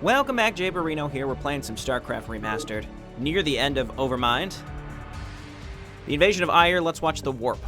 Welcome back, Jay Barino here. We're playing some StarCraft Remastered. Near the end of Overmind. The invasion of Aiur, let's watch the warp.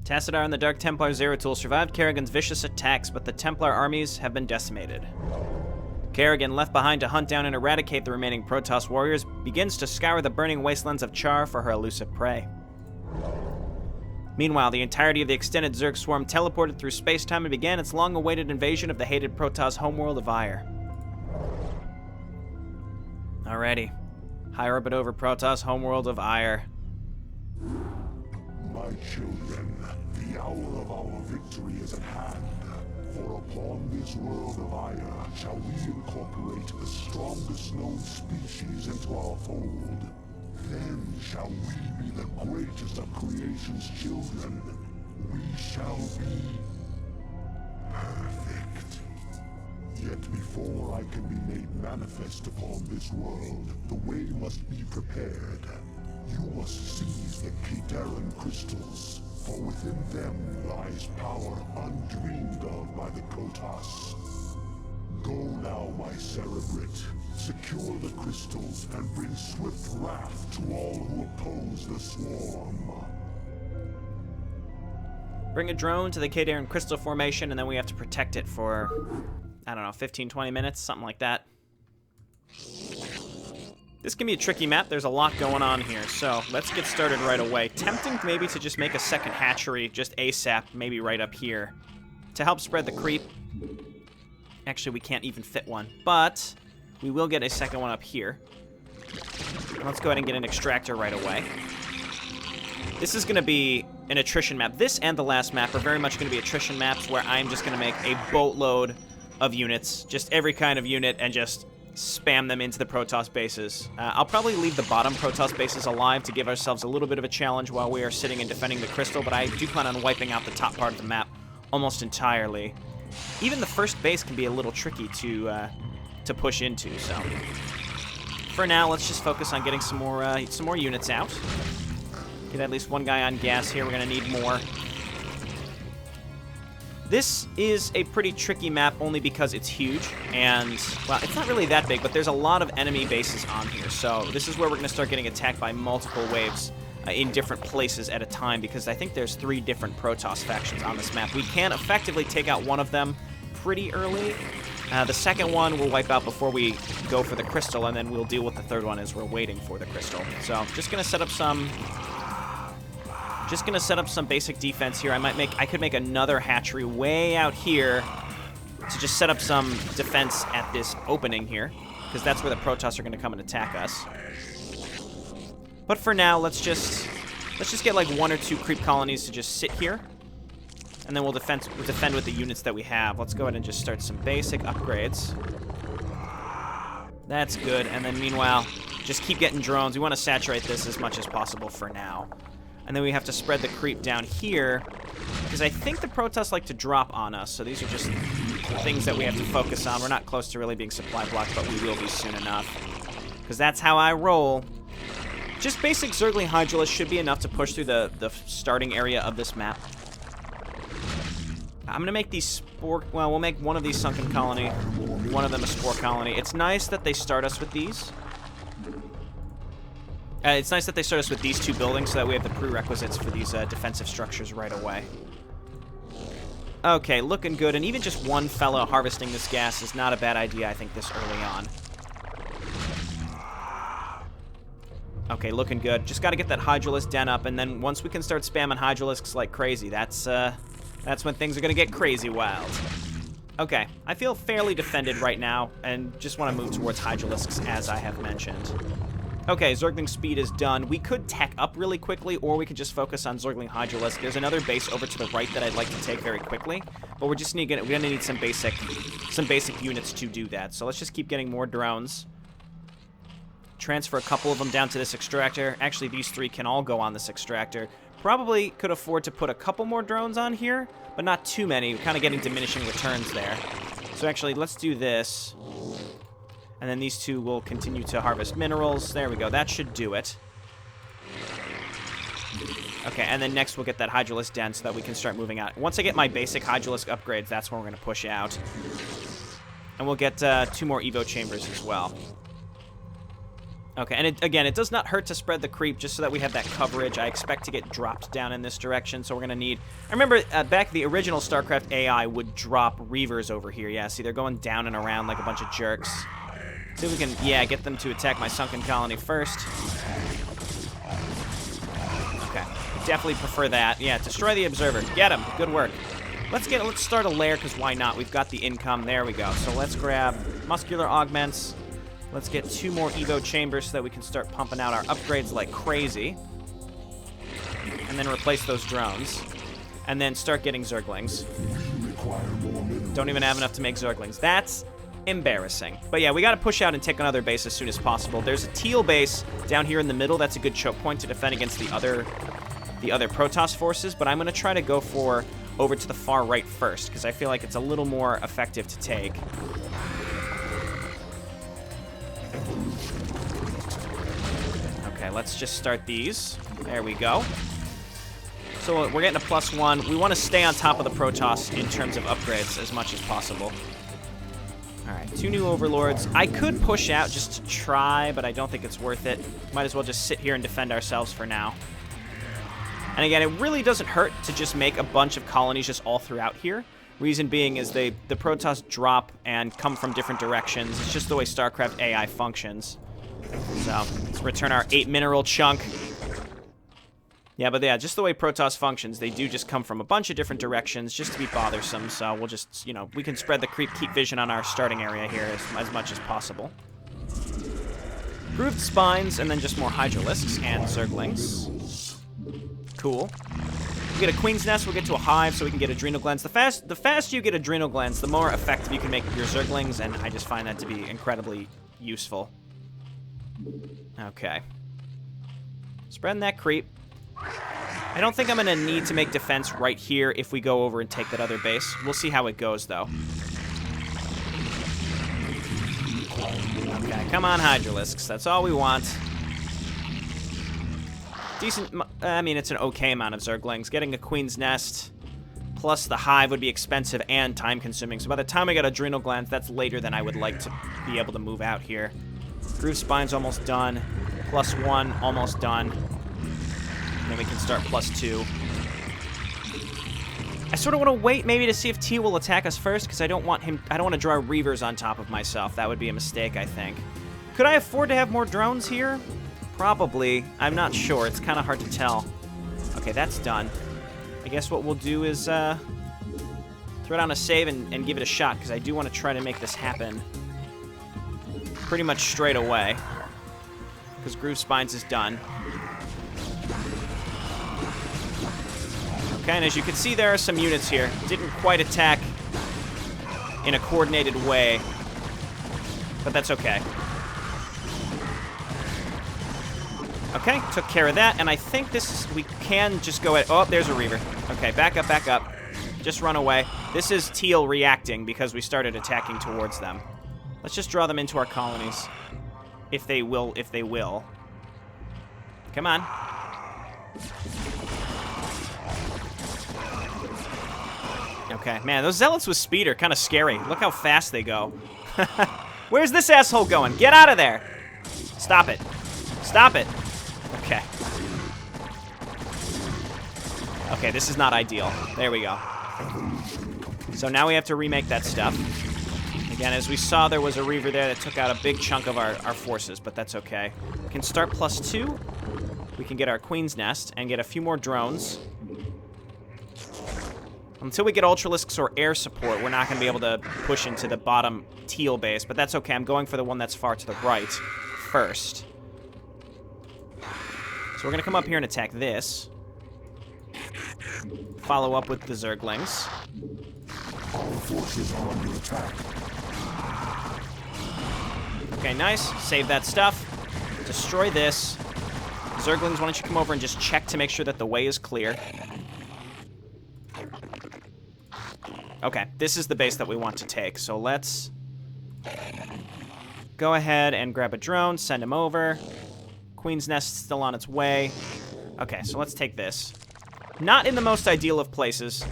Tassadar and the Dark Templar Zeratul survived Kerrigan's vicious attacks, but the Templar armies have been decimated. Kerrigan, left behind to hunt down and eradicate the remaining Protoss warriors, begins to scour the burning wastelands of Char for her elusive prey. Meanwhile, the entirety of the extended Zerg swarm teleported through space-time and began its long-awaited invasion of the hated Protoss homeworld of Aiur. Alrighty. High orbit over Protoss homeworld of Aiur. My children, the hour of our victory is at hand. For upon this world of Aiur shall we incorporate the strongest known species into our fold. Then shall we be the greatest of creation's children. We shall be perfect. Yet before I can be made manifest upon this world, the way must be prepared. You must seize the Kidaran crystals, for within them lies power undreamed of by the Protoss. Go now, my Cerebrate. Secure the crystals and bring swift wrath to all who oppose the swarm. Bring a drone to the Kidaran crystal formation, and then we have to protect it for, I don't know, 15-20 minutes, something like that. This can be a tricky map. There's a lot going on here, so let's get started right away. Tempting maybe to just make a second hatchery just ASAP, maybe right up here, to help spread the creep. Actually, we can't even fit one, but we will get a second one up here. Let's go ahead and get an extractor right away. This is going to be an attrition map. This and the last map are very much going to be attrition maps where I'm just going to make a boatload of units, just every kind of unit, and just spam them into the Protoss bases. I'll probably leave the bottom Protoss bases alive to give ourselves a little bit of a challenge while we are sitting and defending the crystal, but I do plan on wiping out the top part of the map almost entirely. Even the first base can be a little tricky to push into, so for now, let's just focus on getting some more units out. Get at least one guy on gas here. We're gonna need more. This is a pretty tricky map only because it's huge, and, well, it's not really that big, but there's a lot of enemy bases on here, so this is where we're going to start getting attacked by multiple waves in different places at a time, because I think there's 3 different Protoss factions on this map. We can effectively take out one of them pretty early. The second one we'll wipe out before we go for the crystal, and then we'll deal with the third one as we're waiting for the crystal. So, just going to set up some basic defense here. I could make another hatchery way out here to just set up some defense at this opening here, because that's where the Protoss are going to come and attack us. But for now, let's just get like 1 or 2 creep colonies to just sit here, and then we'll defend with the units that we have. Let's go ahead and just start some basic upgrades. That's good. And then meanwhile, just keep getting drones. We want to saturate this as much as possible for now. And then we have to spread the creep down here, because I think the Protoss like to drop on us, so these are just things that we have to focus on. We're not close to really being supply blocked, but we will be soon enough, because that's how I roll. Just basic Zergling Hydralisk should be enough to push through the starting area of this map. I'm going to make these spore... Well, we'll make one of these sunken colony, one of them a spore colony. It's nice that they start us with these. It's nice that they start us with these 2 buildings so that we have the prerequisites for these defensive structures right away. Okay, looking good. And even just one fellow harvesting this gas is not a bad idea, I think, this early on. Okay, looking good. Just got to get that Hydralisk den up, and then once we can start spamming Hydralisks like crazy, that's when things are going to get crazy wild. Okay, I feel fairly defended right now, and just want to move towards Hydralisks, as I have mentioned. Okay, Zergling speed is done. We could tech up really quickly, or we could just focus on Zergling Hydralisk. There's another base over to the right that I'd like to take very quickly, but we're gonna need some basic units to do that. So let's just keep getting more drones. Transfer a couple of them down to this extractor. Actually, these 3 can all go on this extractor. Probably could afford to put a couple more drones on here, but not too many. We're kind of getting diminishing returns there. So actually, let's do this. And then these 2 will continue to harvest minerals. There we go. That should do it. Okay, and then next we'll get that Hydralisk den so that we can start moving out. Once I get my basic Hydralisk upgrades, that's when we're going to push out. And we'll get 2 more Evo chambers as well. Okay, and again, it does not hurt to spread the creep just so that we have that coverage. I expect to get dropped down in this direction, so we're going to need... I remember back the original StarCraft AI would drop Reavers over here. Yeah, see, they're going down and around like a bunch of jerks. See if we can, yeah, get them to attack my sunken colony first. Okay, definitely prefer that. Yeah, destroy the observer. Get him. Good work. Let's start a lair, because why not? We've got the income. There we go. So let's grab muscular augments. Let's get 2 more Evo chambers so that we can start pumping out our upgrades like crazy. And then replace those drones. And then start getting Zerglings. Don't even have enough to make Zerglings. That's embarrassing. But yeah, we got to push out and take another base as soon as possible. There's a teal base down here in the middle. That's a good choke point to defend against the other Protoss forces. But I'm going to try to go for over to the far right first, because I feel like it's a little more effective to take. Okay, let's just start these. There we go. So we're getting a +1. We want to stay on top of the Protoss in terms of upgrades as much as possible. Alright, 2 new Overlords. I could push out just to try, but I don't think it's worth it. Might as well just sit here and defend ourselves for now. And again, it really doesn't hurt to just make a bunch of colonies just all throughout here. Reason being is the Protoss drop and come from different directions. It's just the way StarCraft AI functions. So, let's return our 8 mineral chunk. Yeah, but yeah, just the way Protoss functions, they do just come from a bunch of different directions just to be bothersome. So we'll just, you know, we can spread the creep, keep vision on our starting area here as much as possible. Grooved spines, and then just more Hydralisks and Zerglings. Cool. We get a Queen's Nest, we'll get to a Hive so we can get Adrenal Glands. The faster you get Adrenal Glands, the more effective you can make your Zerglings, and I just find that to be incredibly useful. Okay. Spreading that creep. I don't think I'm going to need to make defense right here if we go over and take that other base. We'll see how it goes, though. Okay, come on, Hydralisks. That's all we want. Decent... I mean, it's an okay amount of Zerglings. Getting a Queen's Nest plus the Hive would be expensive and time-consuming. So by the time I get Adrenal Glands, that's later than I would like to be able to move out here. Groove Spine's almost done. +1, almost done. And then we can start +2. I sort of want to wait maybe to see if T will attack us first, because I don't want to draw Reavers on top of myself. That would be a mistake, I think. Could I afford to have more drones here? Probably. I'm not sure. It's kind of hard to tell. Okay, that's done. I guess what we'll do is throw down a save and give it a shot, because I do want to try to make this happen pretty much straight away, because Groove Spines is done. Okay, and as you can see, there are some units here. Didn't quite attack in a coordinated way, but that's okay. Okay, took care of that, and I think we can just go at... Oh, there's a Reaver. Okay, back up, back up. Just run away. This is Teal reacting because we started attacking towards them. Let's just draw them into our colonies. If they will. Come on. Okay, man, those Zealots with speed are kind of scary. Look how fast they go. Where's this asshole going? Get out of there! Stop it. Stop it. Okay. Okay, this is not ideal. There we go. So now we have to remake that stuff. Again, as we saw, there was a Reaver there that took out a big chunk of our forces, but that's okay. We can start +2. We can get our Queen's Nest and get a few more drones. Until we get Ultralisks or air support, we're not going to be able to push into the bottom Teal base, but that's okay. I'm going for the one that's far to the right first. So we're going to come up here and attack this. Follow up with the Zerglings. Our forces are under attack. Okay, nice. Save that stuff. Destroy this. Zerglings, why don't you come over and just check to make sure that the way is clear. Okay, this is the base that we want to take, so let's go ahead and grab a drone, send him over. Queen's Nest still on its way. Okay, so let's take this. Not in the most ideal of places,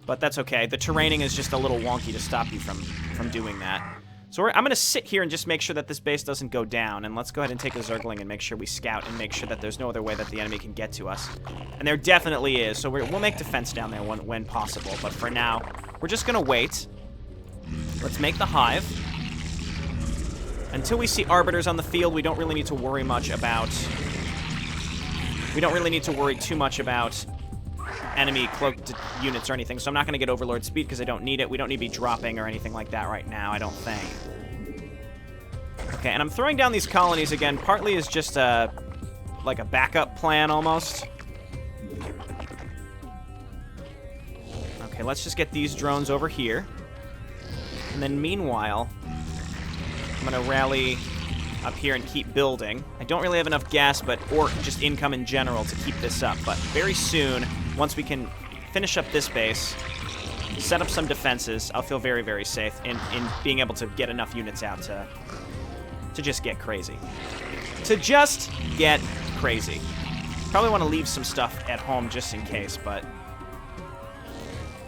but that's okay. The terraining is just a little wonky to stop you from doing that. So I'm going to sit here and just make sure that this base doesn't go down, and let's go ahead and take a Zergling and make sure we scout and make sure that there's no other way that the enemy can get to us. And there definitely is, so we'll make defense down there when possible, but for now, we're just going to wait. Let's make the hive. Until we see arbiters on the field, we don't really need to worry much about... We don't really need to worry too much about enemy cloaked units or anything, so I'm not going to get Overlord speed because I don't need it. We don't need to be dropping or anything like that right now, I don't think. Okay, and I'm throwing down these colonies again, partly as just like a backup plan almost. Okay, let's just get these drones over here. And then meanwhile, I'm going to rally up here and keep building. I don't really have enough gas, or just income in general to keep this up, but very soon, once we can finish up this base, set up some defenses, I'll feel very, very safe in being able to get enough units out to just get crazy. To just get crazy. Probably want to leave some stuff at home just in case, but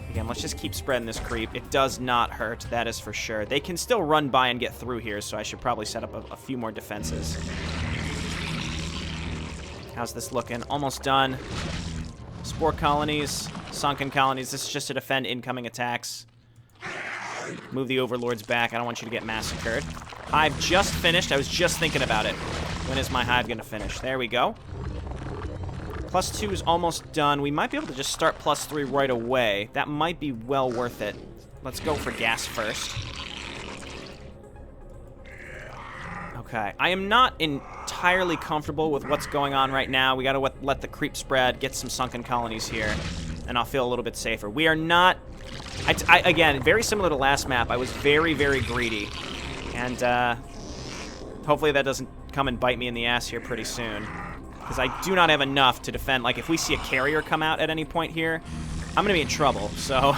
again, let's just keep spreading this creep. It does not hurt, that is for sure. They can still run by and get through here, so I should probably set up a few more defenses. How's this looking? Almost done. Spore colonies, sunken colonies. This is just to defend incoming attacks. Move the overlords back. I don't want you to get massacred. Hive just finished. I was just thinking about it. When is my hive going to finish? There we go. +2 is almost done. We might be able to just start +3 right away. That might be well worth it. Let's go for gas first. Okay. I am not entirely comfortable with what's going on right now. We got to let the creep spread, get some sunken colonies here, and I'll feel a little bit safer. We are not... again, very similar to last map, I was very, very greedy. And hopefully that doesn't come and bite me in the ass here pretty soon. Because I do not have enough to defend. Like, if we see a carrier come out at any point here, I'm going to be in trouble. So,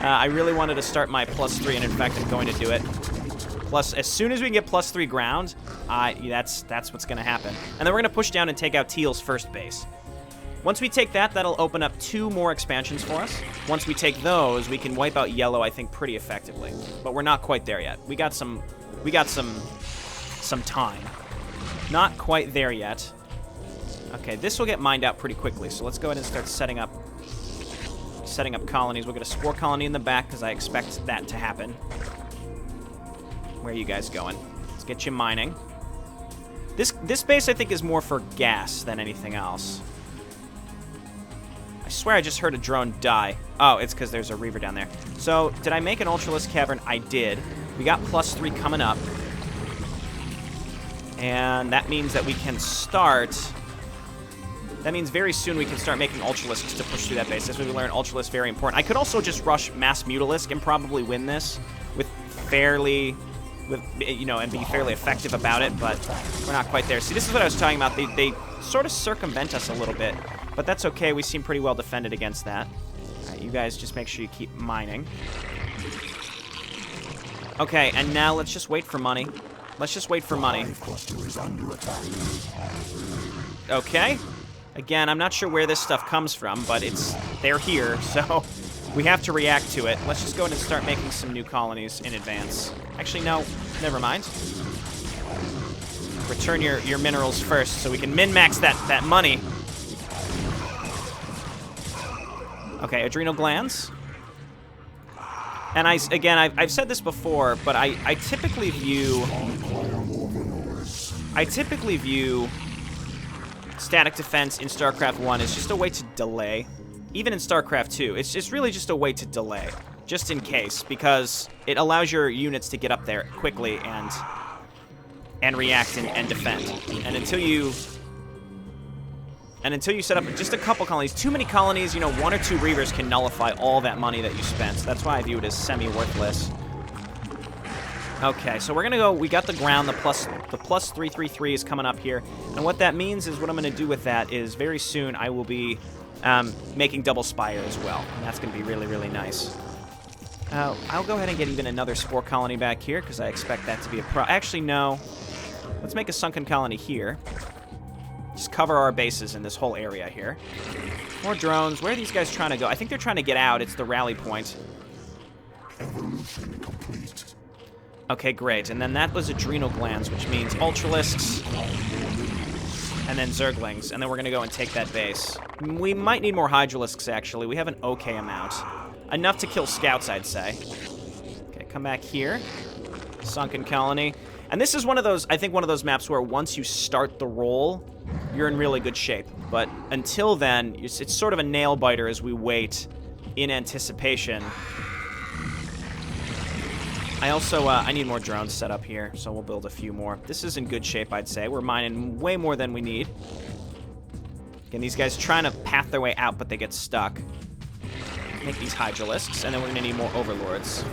I really wanted to start my +3, and in fact, I'm going to do it. Plus, as soon as we can get +3 ground, that's what's going to happen. And then we're going to push down and take out Teal's first base. Once we take that, that'll open up 2 more expansions for us. Once we take those, we can wipe out yellow, I think, pretty effectively. But we're not quite there yet. We got some time. Not quite there yet. Okay, this will get mined out pretty quickly, so let's go ahead and start setting up colonies. We'll get a spore colony in the back, because I expect that to happen. Where are you guys going? Let's get you mining. This base, I think, is more for gas than anything else. I swear I just heard a drone die. Oh, it's because there's a Reaver down there. So, did I make an Ultralisk Cavern? I did. We got +3 coming up. And that means that we can start... That means very soon we can start making Ultralisks to push through that base. As we learn, Ultralisk very important. I could also just rush Mass Mutalisk and probably win this and be fairly effective about it, but we're not quite there. See, this is what I was talking about. They sort of circumvent us a little bit, but that's okay. We seem pretty well defended against that. All right, you guys just make sure you keep mining. Okay, and now let's just wait for money. Let's just wait for money. Okay. Again, I'm not sure where this stuff comes from, but they're here, so we have to react to it. Let's just go ahead and start making some new colonies in advance. Actually, no, never mind. Return your minerals first so we can min-max that money. Okay, adrenal glands. And I've said this before, but I typically view static defense in StarCraft 1 is just a way to delay. Even in StarCraft 2, it's just really just a way to delay, just in case, because it allows your units to get up there quickly and react and defend. And until you And until you set up just a couple colonies, too many colonies, you know, 1 or 2 Reavers can nullify all that money that you spent. So that's why I view it as semi-worthless. Okay, so we're gonna go, we got the ground, the plus 333 is coming up here. And what that means is what I'm gonna do with that is very soon I will be making double spire as well. And that's gonna be really, really nice. I'll go ahead and get even another spore colony back here because I expect that to be a actually, no. Let's make a sunken colony here. Just cover our bases in this whole area here. More drones. Where are these guys trying to go? I think they're trying to get out. It's the rally point. Evolution complete. Okay, great. And then that was adrenal glands, which means ultralisks, and then zerglings. And then we're going to go and take that base. We might need more hydralisks, actually. We have an okay amount. Enough to kill scouts, I'd say. Okay, come back here. Sunken colony. And this is one of those, I think one of those maps where once you start the roll, you're in really good shape. But until then, it's sort of a nail biter as we wait in anticipation. I also, I need more drones set up here, so we'll build a few more. This is in good shape, I'd say. We're mining way more than we need. Again, these guys trying to path their way out, but they get stuck. Make these hydralisks, and then we're going to need more overlords.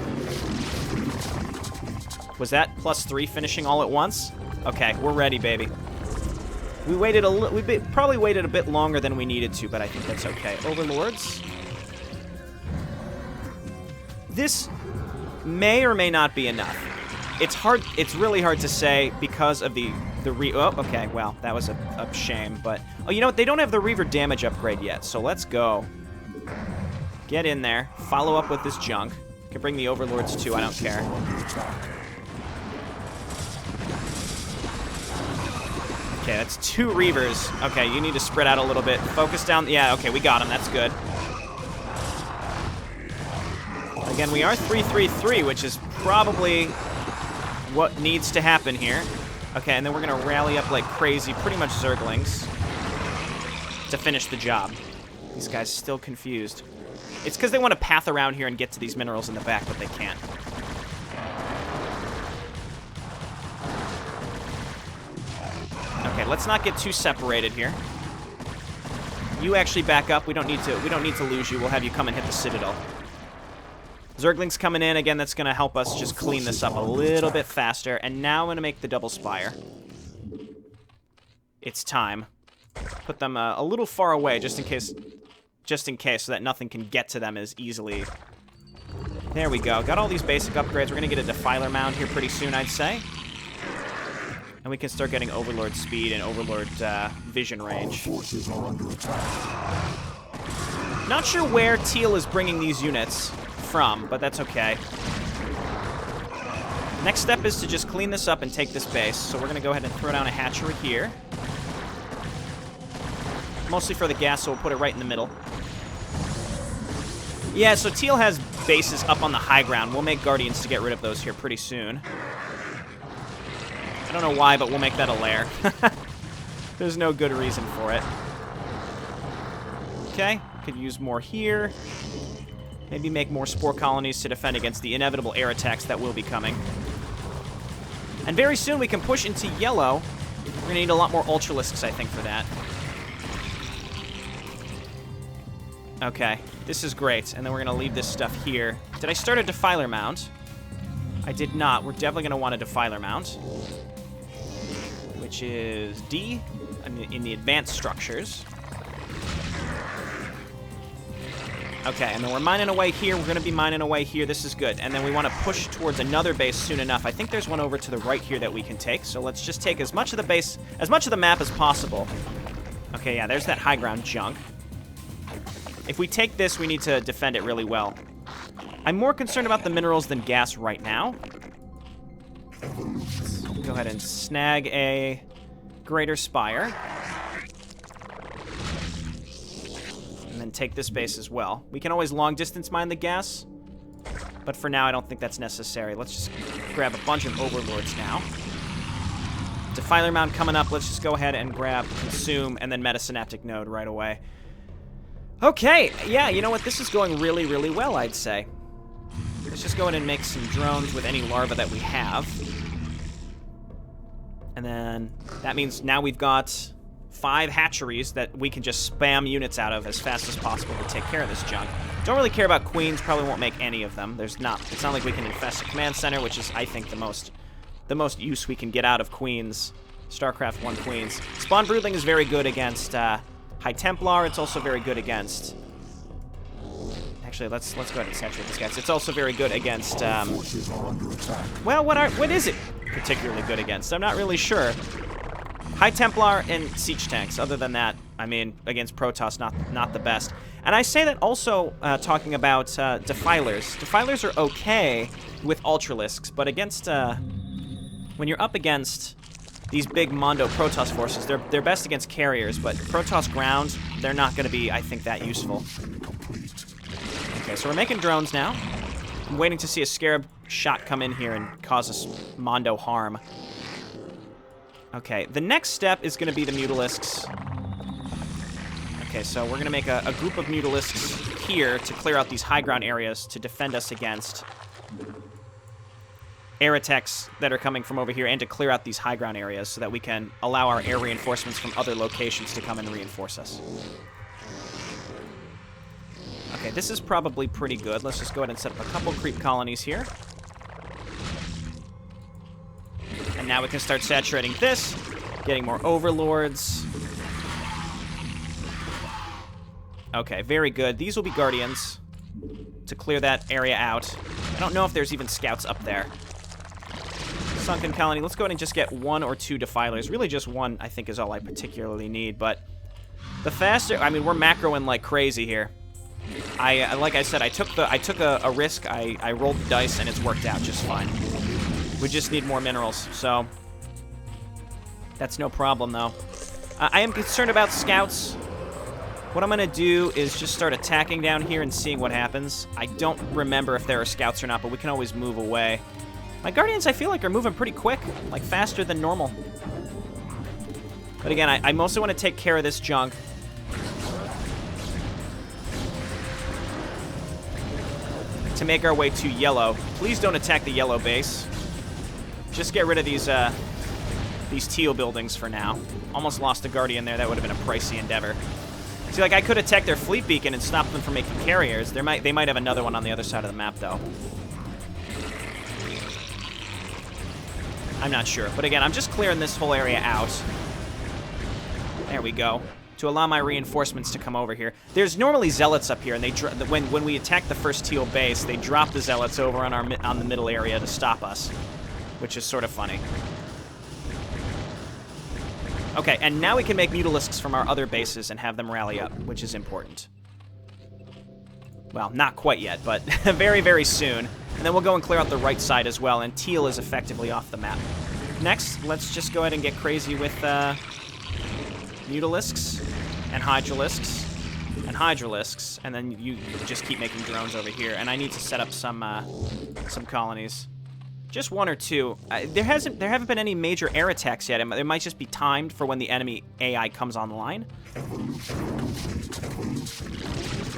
Was that +3 finishing all at once? Okay, we're ready, baby. We waited we probably waited a bit longer than we needed to, but I think that's okay. Overlords. This may or may not be enough. It's really hard to say because of oh, okay, well, that was a shame, but oh, you know what? They don't have the Reaver damage upgrade yet, so let's go. Get in there, follow up with this junk. Can bring the overlords too, I don't care. Okay, that's 2 Reavers. Okay, you need to spread out a little bit. Focus down. Yeah, okay, we got him. That's good. Again, we are 333, which is probably what needs to happen here. Okay, and then we're going to rally up like crazy, pretty much Zerglings, to finish the job. These guys still confused. It's because they want to path around here and get to these minerals in the back, but they can't. Okay, let's not get too separated here. You actually back up. We don't need to lose you. We'll have you come and hit the Citadel. Zerglings coming in. Again, that's going to help us just clean this up a little bit faster. And now I'm going to make the double spire. It's time. Put them a little far away just in case, so that nothing can get to them as easily. There we go. Got all these basic upgrades. We're going to get a Defiler Mound here pretty soon, I'd say. And we can start getting Overlord speed and Overlord vision range. Forces are under attack. Not sure where Teal is bringing these units from, but that's okay. Next step is to just clean this up and take this base. So we're going to go ahead and throw down a hatchery here. Mostly for the gas, so we'll put it right in the middle. Yeah, so Teal has bases up on the high ground. We'll make Guardians to get rid of those here pretty soon. I don't know why, but we'll make that a lair. There's no good reason for it. Okay, could use more here. Maybe make more spore colonies to defend against the inevitable air attacks that will be coming. And very soon we can push into yellow. We're going to need a lot more Ultralisks, I think, for that. Okay, this is great. And then we're going to leave this stuff here. Did I start a Defiler Mound? I did not. We're definitely going to want a Defiler Mound, which is D in the advanced structures. Okay, and then we're mining away here. We're going to be mining away here. This is good. And then we want to push towards another base soon enough. I think there's one over to the right here that we can take. So let's just take as much of the base, as much of the map as possible. Okay, yeah, there's that high ground junk. If we take this, we need to defend it really well. I'm more concerned about the minerals than gas right now. Go ahead and snag a Greater Spire. And then take this base as well. We can always long-distance mine the gas, but for now I don't think that's necessary. Let's just grab a bunch of Overlords now. Defiler Mound coming up. Let's just go ahead and grab Consume and then Metasynaptic Node right away. Okay, yeah, you know what? This is going really, really well, I'd say. Let's just go ahead and make some drones with any larva that we have. And then that means now we've got 5 hatcheries that we can just spam units out of as fast as possible to take care of this junk. Don't really care about queens, probably won't make any of them. It's not like we can infest a command center, which is, I think, the most use we can get out of queens. StarCraft 1 queens. Spawn Broodling is very good against High Templar. It's also very good against... Actually, let's go ahead and saturate this guy. It's also very good against... well, what is it particularly good against? I'm not really sure. High Templar and Siege Tanks. Other than that, I mean, against Protoss, not the best. And I say that also talking about Defilers. Defilers are okay with Ultralisks, but against... when you're up against these big Mondo Protoss forces, they're best against carriers, but Protoss ground, they're not going to be, I think, that useful. Okay, so we're making drones now. I'm waiting to see a Scarab shot come in here and cause us Mondo harm. Okay, the next step is going to be the Mutalisks. Okay, so we're going to make a group of Mutalisks here to clear out these high ground areas to defend us against air attacks that are coming from over here, and to clear out these high ground areas so that we can allow our air reinforcements from other locations to come and reinforce us. Okay, this is probably pretty good. Let's just go ahead and set up a couple creep colonies here. And now we can start saturating this, getting more overlords. Okay, very good. These will be guardians to clear that area out. I don't know if there's even scouts up there. Sunken colony. Let's go ahead and just get 1 or 2 defilers. Really just 1, I think, is all I particularly need. But the faster... I mean, we're macroing like crazy here. Like I said, I took a risk. I rolled the dice, and it's worked out just fine. We just need more minerals, so that's no problem, though. I am concerned about scouts. What I'm going to do is just start attacking down here and seeing what happens. I don't remember if there are scouts or not, but we can always move away. My Guardians, I feel like, are moving pretty quick, like faster than normal. But again, I mostly want to take care of this junk. To make our way to yellow. Please don't attack the yellow base. Just get rid of these teal buildings for now. Almost lost a Guardian there. That would have been a pricey endeavor. See, like, I could attack their fleet beacon and stop them from making carriers. They might have another one on the other side of the map, though. I'm not sure. But again, I'm just clearing this whole area out. There we go. To allow my reinforcements to come over here. There's normally zealots up here, and they when we attack the first teal base, they drop the zealots over on the middle area to stop us, which is sort of funny. Okay, and now we can make Mutalisks from our other bases and have them rally up, which is important. Well, not quite yet, but very, very soon. And then we'll go and clear out the right side as well, and teal is effectively off the map. Next, let's just go ahead and get crazy with Mutalisks and Hydralisks, and then you just keep making drones over here. And I need to set up some colonies. Just 1 or 2. There haven't been any major air attacks yet. It might just be timed for when the enemy AI comes online.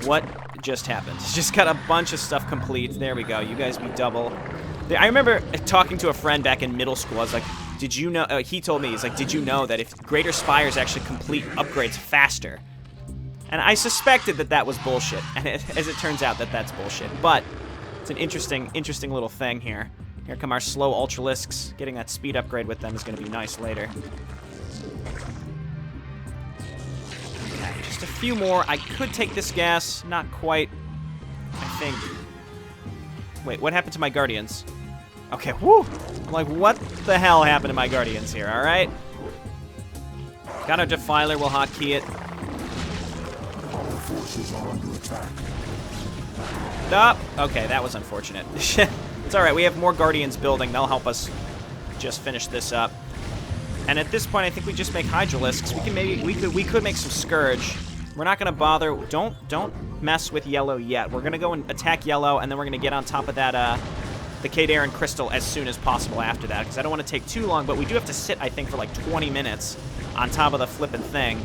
What just happened? Just got a bunch of stuff complete. There we go. You guys be double. I remember talking to a friend back in middle school. I was like, did you know... he told me, he's like, did you know that if Greater Spires actually complete upgrades faster? And I suspected that was bullshit. And as it turns out, that's bullshit. But it's an interesting little thing here. Here come our slow Ultralisks. Getting that speed upgrade with them is going to be nice later. Okay, just a few more. I could take this gas. Not quite, I think. Wait, what happened to my Guardians? Okay, whoo! I'm like, what the hell happened to my Guardians here, alright? Got our Defiler, we'll hotkey it. Our forces are under attack. Stop! Okay, that was unfortunate. It's alright, we have more Guardians building. They'll help us just finish this up. And at this point, I think we just make Hydralisks. We could make some Scourge. We're not gonna bother. Don't mess with yellow yet. We're gonna go and attack yellow, and then we're gonna get on top of that the Kadaran Crystal as soon as possible after that, because I don't want to take too long, but we do have to sit, I think, for like 20 minutes on top of the flippin' thing.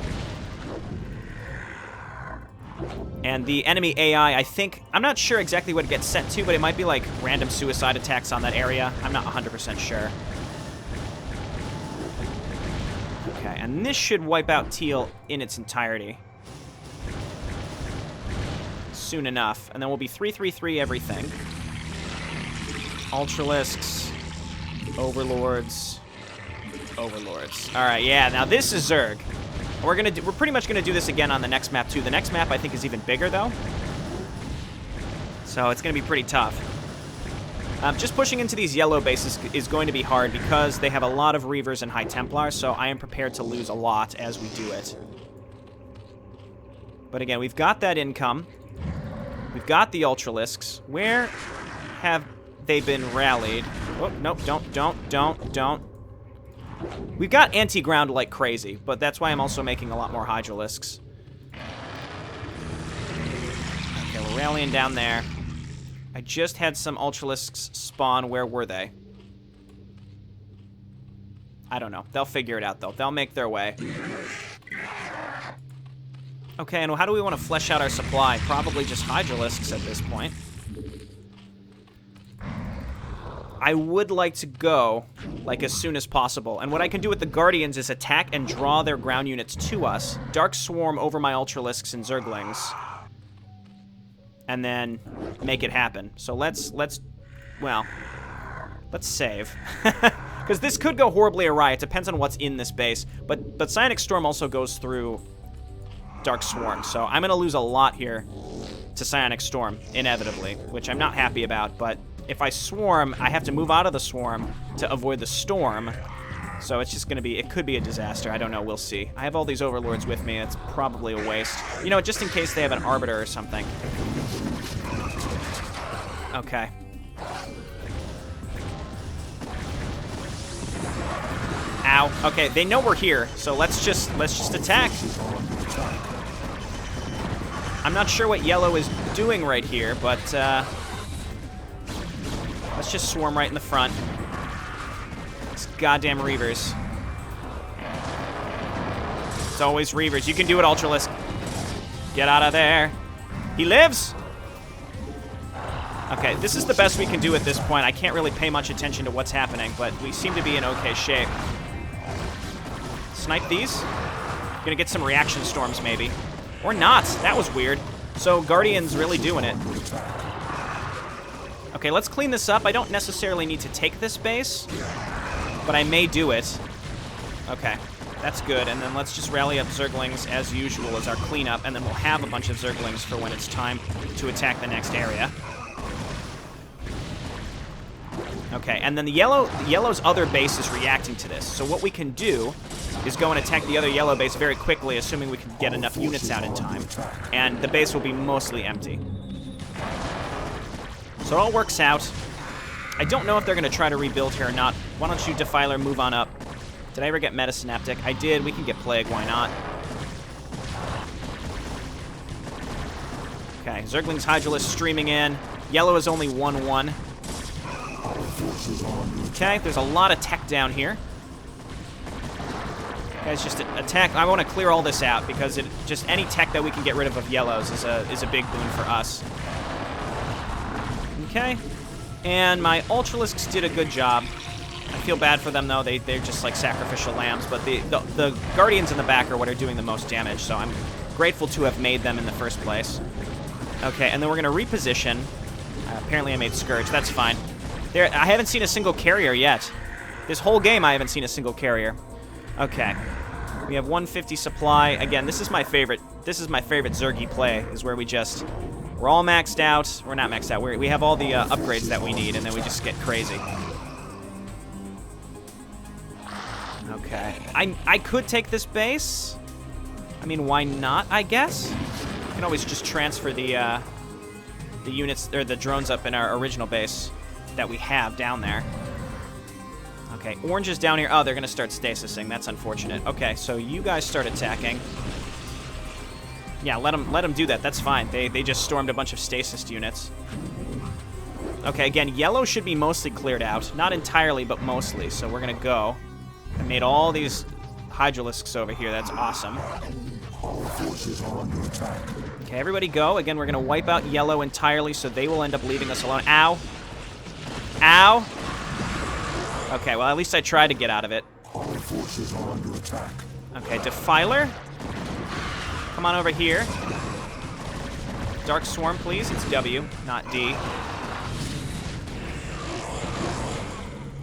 And the enemy AI, I think, I'm not sure exactly what it gets set to, but it might be like random suicide attacks on that area. I'm not 100% sure. Okay, and And this should wipe out teal in its entirety. Soon enough. And then we'll be 3-3-3 everything. Ultralisks. Overlords. Overlords. Alright, yeah, now this is Zerg. We're pretty much gonna do this again on the next map too. The next map I think is even bigger though. So it's gonna be pretty tough. Just pushing into these yellow bases is going to be hard because they have a lot of Reavers and High Templars, so I am prepared to lose a lot as we do it. But again, we've got that income. We've got the Ultralisks. Where have they been rallied? Oh, nope, don't. We've got anti-ground like crazy, but that's why I'm also making a lot more Hydralisks. Okay, we're rallying down there. I just had some Ultralisks spawn. Where were they? I don't know. They'll figure it out, though. They'll make their way. Okay, and how do we want to flesh out our supply? Probably just Hydralisks at this point. I would like to go, like, as soon as possible. And what I can do with the Guardians is attack and draw their ground units to us. Dark Swarm over my Ultralisks and Zerglings. And then make it happen. So let's save. Because this could go horribly awry. It depends on what's in this base. But Psionic Storm also goes through Dark Swarm. So I'm going to lose a lot here to Psionic Storm, inevitably. Which I'm not happy about. But if I swarm, I have to move out of the swarm to avoid the storm. So it's just going to be, it could be a disaster. I don't know. We'll see. I have all these Overlords with me. It's probably a waste. You know, just in case they have an Arbiter or something. Okay. Ow. Okay, they know we're here, so let's just attack. I'm not sure what yellow is doing right here, but let's just swarm right in the front. It's goddamn Reavers. It's always Reavers. You can do it, Ultralisk. Get out of there. He lives! Okay, this is the best we can do at this point. I can't really pay much attention to what's happening, but we seem to be in okay shape. Snipe these. Gonna get some reaction storms, maybe. Or not. That was weird. So, Guardian's really doing it. Okay, let's clean this up. I don't necessarily need to take this base, but I may do it. Okay, that's good. And then let's just rally up Zerglings as usual as our cleanup, and then we'll have a bunch of Zerglings for when it's time to attack the next area. Okay, and then the yellow's other base is reacting to this. So what we can do is go and attack the other yellow base very quickly, assuming we can get enough units out in time. And the base will be mostly empty. So it all works out. I don't know if they're going to try to rebuild here or not. Why don't you, Defiler, move on up? Did I ever get Metasynaptic? I did. We can get Plague. Why not? Okay, Zergling's Hydralisk streaming in. Yellow is only 1-1. Okay, there's a lot of tech down here. Guys, just attack. I want to clear all this out because just any tech that we can get rid of yellows is a big boon for us. Okay, and my Ultralisks did a good job. I feel bad for them though. They're just like sacrificial lambs, but the Guardians in the back are what are doing the most damage. So I'm grateful to have made them in the first place. Okay, and then we're gonna reposition. Apparently, I made Scourge. That's fine. I haven't seen a single carrier yet. This whole game, I haven't seen a single carrier. Okay. We have 150 supply. Again, this is my favorite. This is my favorite Zergy play, is where we're all maxed out. We're not maxed out. We have all the upgrades that we need, and then we just get crazy. Okay. I could take this base. I mean, why not, I guess? I can always just transfer the units, or the drones up in our original base that we have down there. Okay, orange is down here. Oh, they're going to start stasising. That's unfortunate. Okay, so you guys start attacking. Yeah, let them do that. That's fine. They just stormed a bunch of stasis units. Okay, again, yellow should be mostly cleared out. Not entirely, but mostly. So we're going to go. I made all these Hydralisks over here. That's awesome. Okay, everybody go. Again, we're going to wipe out yellow entirely, so they will end up leaving us alone. Ow. Ow. Okay, well, at least I tried to get out of it. Okay, Defiler. Come on over here. Dark Swarm, please. It's W, not D.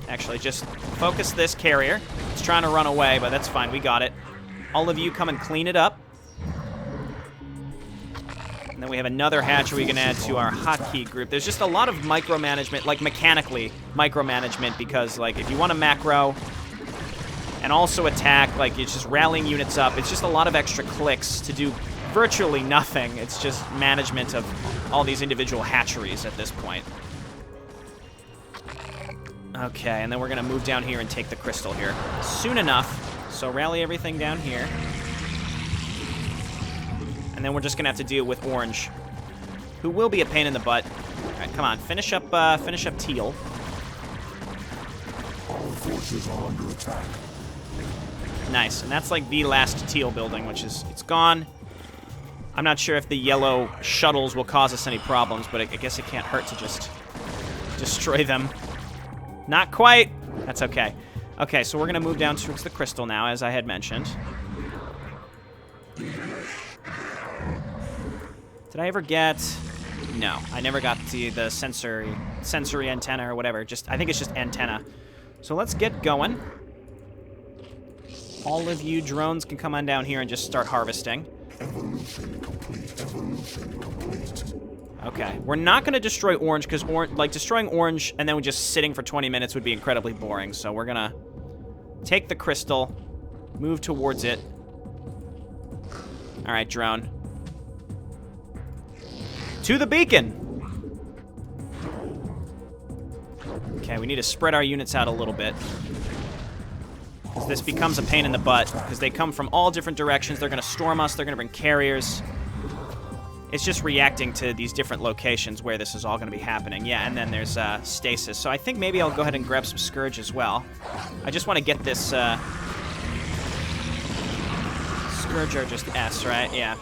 Actually, just focus this carrier. It's trying to run away, but that's fine. We got it. All of you come and clean it up. And then we have another hatchery we can add to our hotkey group. There's just a lot of micromanagement, like mechanically micromanagement, because like if you want to macro and also attack, like it's just rallying units up. It's just a lot of extra clicks to do virtually nothing. It's just management of all these individual hatcheries at this point. Okay, and then we're going to move down here and take the crystal here soon enough. So rally everything down here. And then we're just going to have to deal with Orange, who will be a pain in the butt. All right, come on, finish up Teal. Our forces are under attack. Nice, and that's like the last Teal building, which is, it's gone. I'm not sure if the yellow shuttles will cause us any problems, but I guess it can't hurt to just destroy them. Not quite. That's okay. Okay, so we're going to move down towards the crystal now, as I had mentioned. Did I ever get... No, I never got the sensory antenna or whatever. I think it's just antenna. So let's get going. All of you drones can come on down here and just start harvesting. Evolution complete. Evolution complete. Okay, we're not going to destroy Orange because destroying Orange and then just sitting for 20 minutes would be incredibly boring. So we're going to take the crystal, move towards it. All right, drone. To the beacon! Okay, we need to spread our units out a little bit. Because this becomes a pain in the butt, because they come from all different directions. They're going to storm us. They're going to bring carriers. It's just reacting to these different locations where this is all going to be happening. Yeah, and then there's stasis. So I think maybe I'll go ahead and grab some Scourge as well. I just want to get this... Scourge or just S, right? Yeah.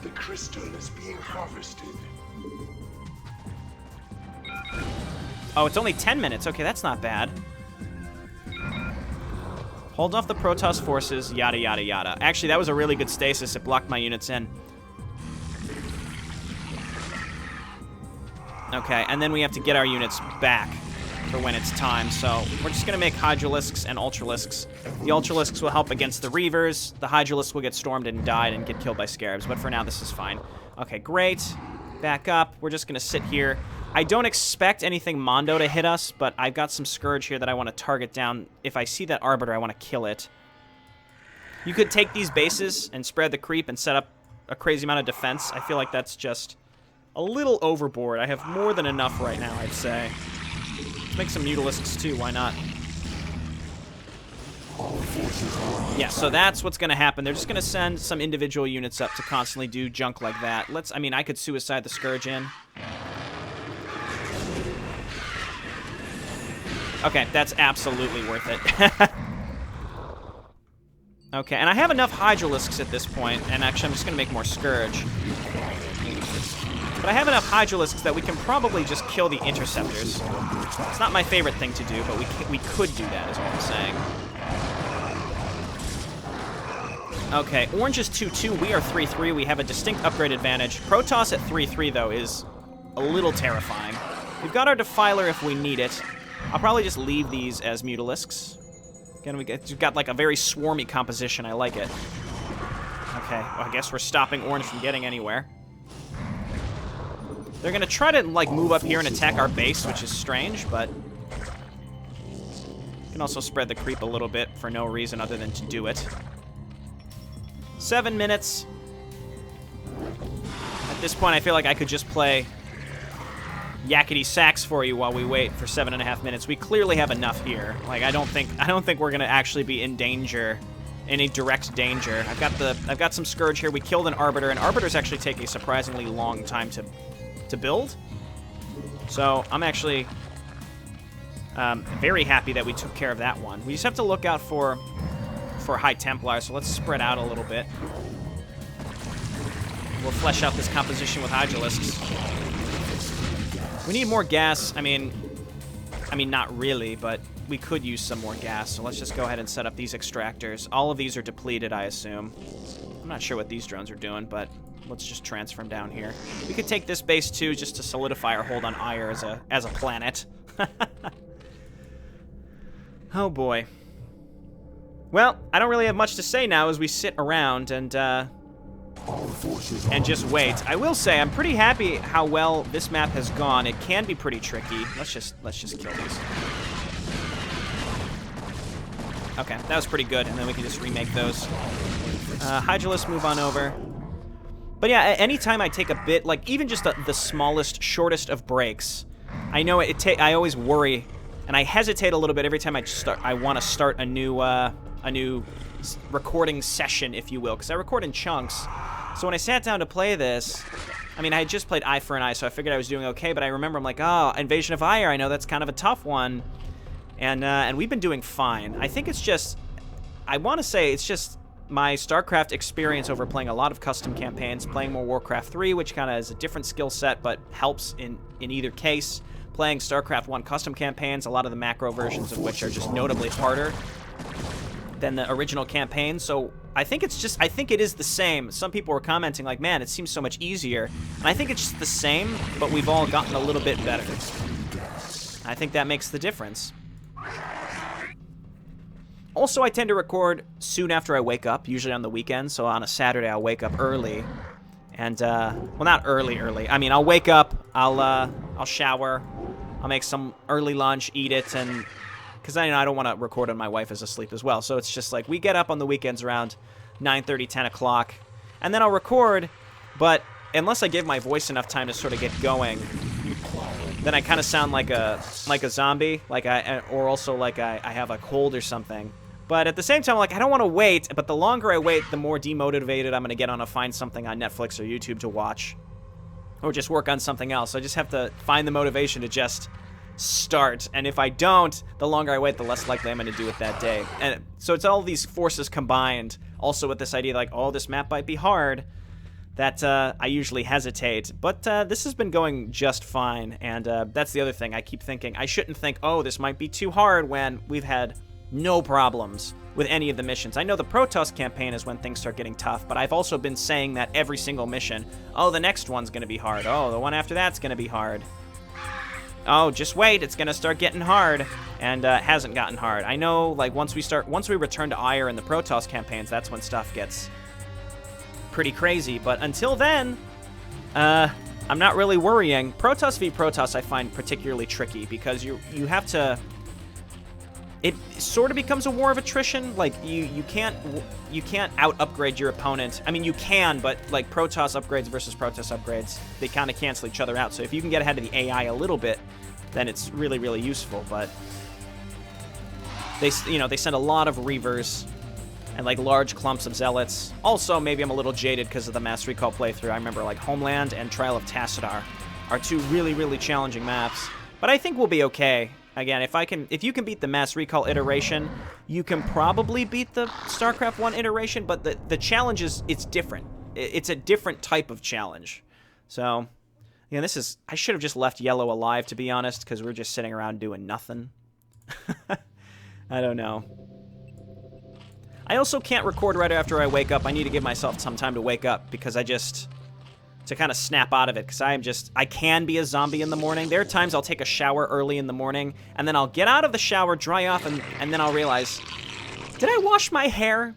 The crystal is being harvested. Oh, it's only 10 minutes. Okay, that's not bad. Hold off the Protoss forces, yada, yada, yada. Actually, that was a really good stasis. It blocked my units in. Okay, and then we have to get our units back for when it's time. So we're just going to make Hydralisks and Ultralisks. The Ultralisks will help against the Reavers. The Hydralisks will get stormed and died and get killed by Scarabs. But for now, this is fine. Okay, great. Back up. We're just going to sit here. I don't expect anything Mondo to hit us, but I've got some Scourge here that I want to target down. If I see that Arbiter, I want to kill it. You could take these bases and spread the creep and set up a crazy amount of defense. I feel like that's just a little overboard. I have more than enough right now, I'd say. Let's make some Mutalisks too, why not? Yeah, so that's what's going to happen. They're just going to send some individual units up to constantly do junk like that. I mean, I could suicide the Scourge in. Okay, that's absolutely worth it. Okay, and I have enough Hydralisks at this point, and actually I'm just going to make more Scourge. But I have enough Hydralisks that we can probably just kill the Interceptors. It's not my favorite thing to do, but we could do that, is what I'm saying. Okay, Orange is 2-2, we are 3-3, we have a distinct upgrade advantage. Protoss at 3-3, though, is a little terrifying. We've got our Defiler if we need it. I'll probably just leave these as Mutalisks. Again, we've got like a very swarmy composition. I like it. Okay, well, I guess we're stopping Orange from getting anywhere. They're going to try to like move up here and attack our base, which is strange, but... You can also spread the creep a little bit for no reason other than to do it. 7 minutes. At this point, I feel like I could just play yakety sax for you while we wait for 7.5 minutes. We clearly have enough here. Like I don't think we're gonna actually be in danger, in a direct danger. I've got some Scourge here. We killed an Arbiter, and Arbiters actually take a surprisingly long time to build. So I'm actually very happy that we took care of that one. We just have to look out for High Templar. So let's spread out a little bit. We'll flesh out this composition with Hydralisks. We need more gas. I mean, not really, but we could use some more gas, so let's just go ahead and set up these extractors. All of these are depleted, I assume. I'm not sure what these drones are doing, but let's just transfer them down here. We could take this base, too, just to solidify our hold on Aiur as a planet. Oh, boy. Well, I don't really have much to say now as we sit around and just wait. I will say I'm pretty happy how well this map has gone. It can be pretty tricky. Let's just kill these. Okay, that was pretty good, and then we can just remake those. Hydralisk, move on over. But yeah, anytime I take a bit, like even just the smallest, shortest of breaks, I know I always worry, and I hesitate a little bit every time I want to start a new recording session, if you will, because I record in chunks. So when I sat down to play this, I mean, I had just played Eye for an Eye, so I figured I was doing okay, but I remember I'm like, oh, Invasion of Aiur, I know that's kind of a tough one. And we've been doing fine. I think it's just, I want to say it's just my StarCraft experience over playing a lot of custom campaigns, playing more Warcraft 3, which kind of is a different skill set, but helps in either case. Playing StarCraft 1 custom campaigns, a lot of the macro versions of which are just notably harder than the original campaign. So I think it is the same. Some people were commenting like, man, it seems so much easier. And I think it's just the same, but we've all gotten a little bit better. I think that makes the difference. Also, I tend to record soon after I wake up, usually on the weekend. So on a Saturday, I'll wake up early. And, well, not early. I mean, I'll wake up, I'll shower, I'll make some early lunch, eat it, and because I don't want to record when my wife is asleep as well. So it's just like we get up on the weekends around 9:30, 10 o'clock, and then I'll record. But unless I give my voice enough time to sort of get going, then I kind of sound like a zombie, or also like I have a cold or something. But at the same time, like, I don't want to wait, but the longer I wait, the more demotivated I'm going to get on to find something on Netflix or YouTube to watch, or just work on something else. I just have to find the motivation to just start, and if I don't, the longer I wait, the less likely I'm going to do it that day. And so it's all these forces combined, also with this idea like, oh, this map might be hard, that I usually hesitate. But this has been going just fine, and that's the other thing. I keep thinking, I shouldn't think, oh, this might be too hard when we've had no problems with any of the missions. I know the Protoss campaign is when things start getting tough, but I've also been saying that every single mission. Oh, the next one's going to be hard. Oh, the one after that's going to be hard. Oh, just wait, it's going to start getting hard. And it hasn't gotten hard. I know, like, once we return to Aiur in the Protoss campaigns, that's when stuff gets pretty crazy. But until then, I'm not really worrying. Protoss v. Protoss I find particularly tricky because you have to... It sort of becomes a war of attrition. Like, you can't out-upgrade your opponent. I mean, you can, but, like, Protoss upgrades versus Protoss upgrades, they kind of cancel each other out. So if you can get ahead of the AI a little bit, then it's really, really useful. But they send a lot of Reavers and, like, large clumps of Zealots. Also, maybe I'm a little jaded because of the Mass Recall playthrough. I remember, like, Homeland and Trial of Tassadar are two really, really challenging maps. But I think we'll be okay. Again, if you can beat the Mass Recall iteration, you can probably beat the StarCraft 1 iteration, but the challenge it's different. It's a different type of challenge. So, yeah, I should have just left Yellow alive, to be honest, because we're just sitting around doing nothing. I don't know. I also can't record right after I wake up. I need to give myself some time to wake up, because to kind of snap out of it, because I can be a zombie in the morning. There are times I'll take a shower early in the morning, and then I'll get out of the shower, dry off, and then I'll realize, did I wash my hair?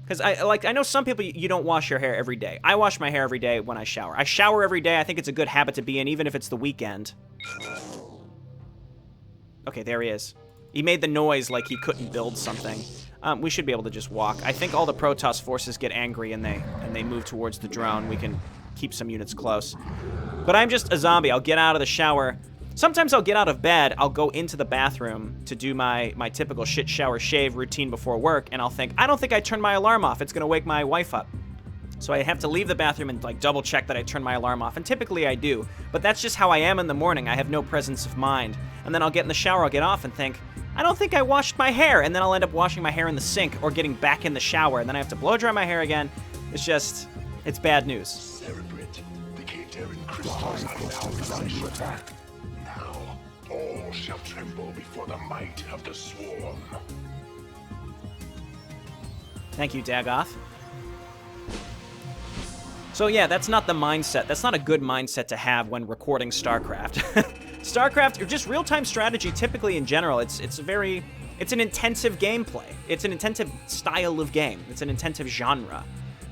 Because I know some people, you don't wash your hair every day. I wash my hair every day when I shower. I shower every day. I think it's a good habit to be in, even if it's the weekend. Okay, there he is. He made the noise like he couldn't build something. We should be able to just walk. I think all the Protoss forces get angry and they move towards the drone. We can keep some units close. But I'm just a zombie. I'll get out of the shower. Sometimes I'll get out of bed. I'll go into the bathroom to do my typical shit shower shave routine before work, and I'll think, I don't think I turned my alarm off. It's going to wake my wife up. So I have to leave the bathroom and, like, double check that I turned my alarm off. And typically I do. But that's just how I am in the morning. I have no presence of mind. And then I'll get in the shower, I'll get off and think, I don't think I washed my hair. And then I'll end up washing my hair in the sink or getting back in the shower. And then I have to blow dry my hair again. It's bad news. Celebrate. The Kateran crystals are under attack. Now, all shall tremble before the might of the Swarm. Thank you, Dagoth. So yeah, that's not the mindset. That's not a good mindset to have when recording StarCraft. StarCraft, or just real-time strategy, typically in general, it's an intensive gameplay. It's an intensive style of game. It's an intensive genre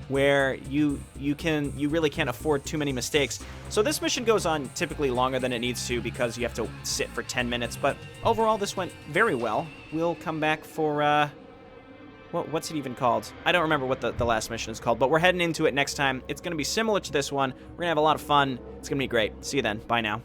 where you really can't afford too many mistakes. So this mission goes on typically longer than it needs to because you have to sit for 10 minutes, but overall this went very well. We'll come back for, what's it even called? I don't remember what the last mission is called, but we're heading into it next time. It's going to be similar to this one. We're going to have a lot of fun. It's going to be great. See you then. Bye now.